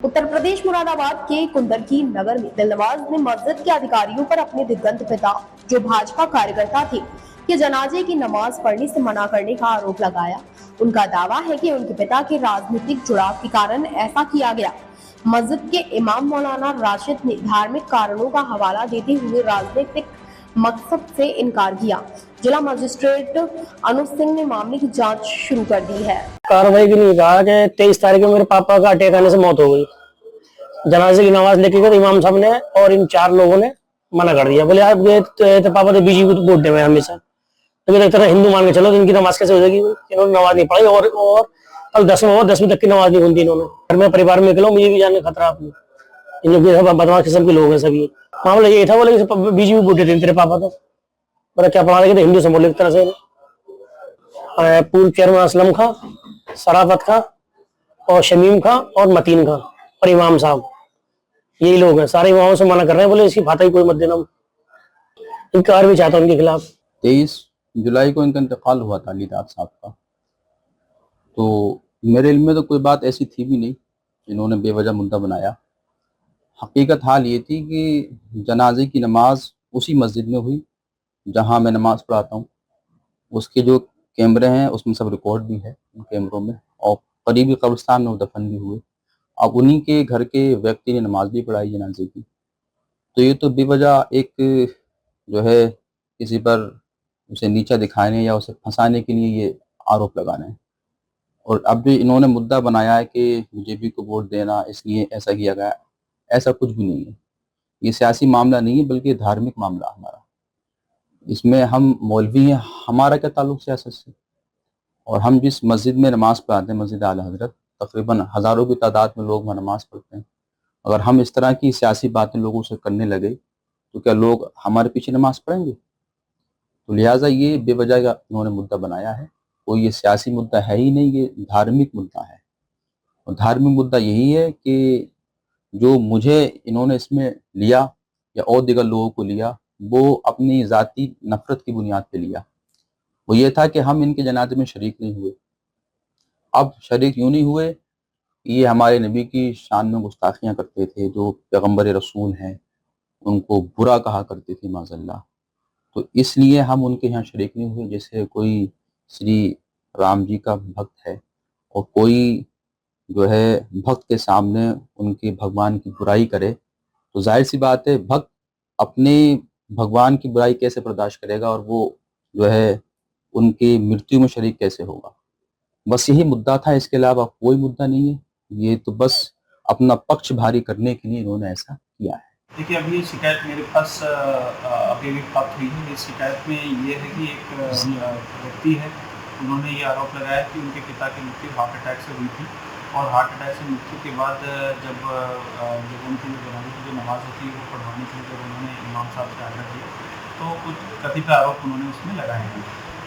उत्तर प्रदेश मुरादाबाद के कुंदरकी नगर में दिलनवाज ने मस्जिद के अधिकारियों पर अपने दिग्गंत पिता जो भाजपा कार्यकर्ता थे के जनाजे की नमाज पढ़ने से मना करने का आरोप लगाया। उनका दावा है कि उनके पिता के राजनीतिक जुड़ाव के कारण ऐसा किया गया। मस्जिद के इमाम मौलाना राशिद ने धार्मिक कारणों का हवाला देते हुए राजनीतिक मकसद से इनकार किया। जिला मजिस्ट्रेट अनुज सिंह ने मामले की जांच शुरू कर दी है। कार्रवाई भी नहीं कहा कि 23 तारीख को मेरे पापा का अटैक आने से मौत हो गई। जनाजे की नमाज लेके गए इमाम साहब ने और इन 4 लोगों ने मना कर दिया। बोले आप ये तो पापा तो बीजेपी को वोट देवे हमेशा, तो एक तरह हिंदू मान के चलो, इनकी नमाज कैसे हो जाएगी। इन्होंने नमाज नहीं पढ़ी और कल 10वीं तक की नमाज नहीं होती इन्होंने। और मैं परिवार में निकला, मुझे भी जाने का खतरा अपनी। इन लोग सब बदमाश किस्म के लोग हैं सभी। मामला ये था, बोले बीजेपी वोट देते तेरे पापा, तो बोला क्या पढ़ा रहे हिंदू सिंबल एक तरह से। पूर्व चेयरमैन असलम खां, सराफत खां और शमीम खां और मतीन खां और इमाम साहब, यही लोग हैं। सारे इमामों से मना कर रहे हैं, बोले इसकी फातही कोई मत देना। इनकार भी चाहता उनके खिलाफ। 23 जुलाई को इनका इंतकाल हुआ था अली दाद साहब का। तो मेरे इल्म में तो कोई बात ऐसी थी भी नहीं, इन्होंने बेवजह मुद्दा बनाया। हकीकत हाल ये थी कि जनाजे की नमाज उसी मस्जिद में हुई जहां मैं नमाज पढ़ाता हूँ। उसके जो कैमरे हैं उसमें सब रिकॉर्ड भी है उन कैमरों में, और करीबी कब्रिस्तान में वो दफन भी हुए। अब उन्हीं के घर के व्यक्ति ने नमाज भी पढ़ाई जनाजे की। तो ये तो बेवजह एक जो है किसी पर उसे नीचा दिखाने या उसे फंसाने के लिए ये आरोप लगाना है। और अब जो इन्होंने मुद्दा बनाया है कि बीजेपी को वोट देना इसलिए ऐसा किया गया, ऐसा कुछ भी नहीं है। ये सियासी मामला नहीं है बल्कि धार्मिक मामला हमारा। इसमें हम मौलवी हैं, हमारा क्या ताल्लुक सियासत से। और हम जिस मस्जिद में नमाज पढ़ाते हैं, मस्जिद आला हजरत, तकरीबन हज़ारों की तादाद में लोग वहाँ नमाज पढ़ते हैं। अगर हम इस तरह की सियासी बातें लोगों से करने लगे तो क्या लोग हमारे पीछे नमाज पढ़ेंगे? तो लिहाजा ये बेवजह का इन्होंने मुद्दा बनाया है। कोई ये सियासी मुद्दा है ही नहीं, ये धार्मिक मुद्दा है। और धार्मिक मुद्दा यही है कि जो मुझे इन्होंने इसमें लिया या और दिगर लोगों को लिया, वो अपनी ज़ाती नफरत की बुनियाद पे लिया। वो ये था कि हम इनके जनाजे में शरीक नहीं हुए। अब शरीक यूँ नहीं हुए, ये हमारे नबी की शान में गुस्ताखियाँ करते थे, जो पैगम्बर रसूल हैं उनको बुरा कहा करते थे माज़अल्लाह। तो इसलिए हम उनके यहाँ शरीक नहीं हुए। जैसे कोई श्री राम जी का भक्त है और कोई जो है भक्त के सामने उनके भगवान की बुराई करे, तो जाहिर सी बात है भक्त अपने भगवान की बुराई कैसे बर्दाश्त करेगा और वो जो है उनकी मृत्यु में शरीक कैसे होगा। बस यही मुद्दा था, इसके अलावा कोई मुद्दा नहीं है। ये तो बस अपना पक्ष भारी करने के लिए इन्होंने ऐसा किया है। देखिए, अभी ये शिकायत मेरे पास अभी प्राप्त हुई है। इस शिकायत में ये है कि एक व्यक्ति है, उन्होंने ये आरोप लगाया कि उनके पिता की मृत्यु हार्ट अटैक से हुई थी और हार्ट अटैक से मृत्यु के बाद जब उनकी जनाजे की जो नमाज़ होती है वो पढ़वाने के लिए जब उन्होंने इमाम साहब से आग्रह किया तो कुछ कथित आरोप उन्होंने उसमें लगाए हैं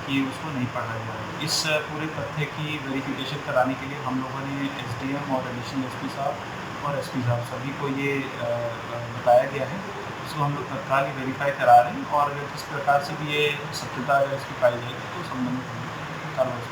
कि उसको नहीं पढ़ा गया है। इस पूरे तथ्य की वेरिफिकेशन कराने के लिए हम लोगों ने एसडीएम और एडिशनल एसपी साहब और एसपी साहब सभी को ये बताया गया है। इसको हम लोग तत्काल ही वेरीफाई करा रहे हैं और अगर किस प्रकार से भी ये सत्यता अगर इसकी पाई जाएगी तो संबंधित कार्रवाई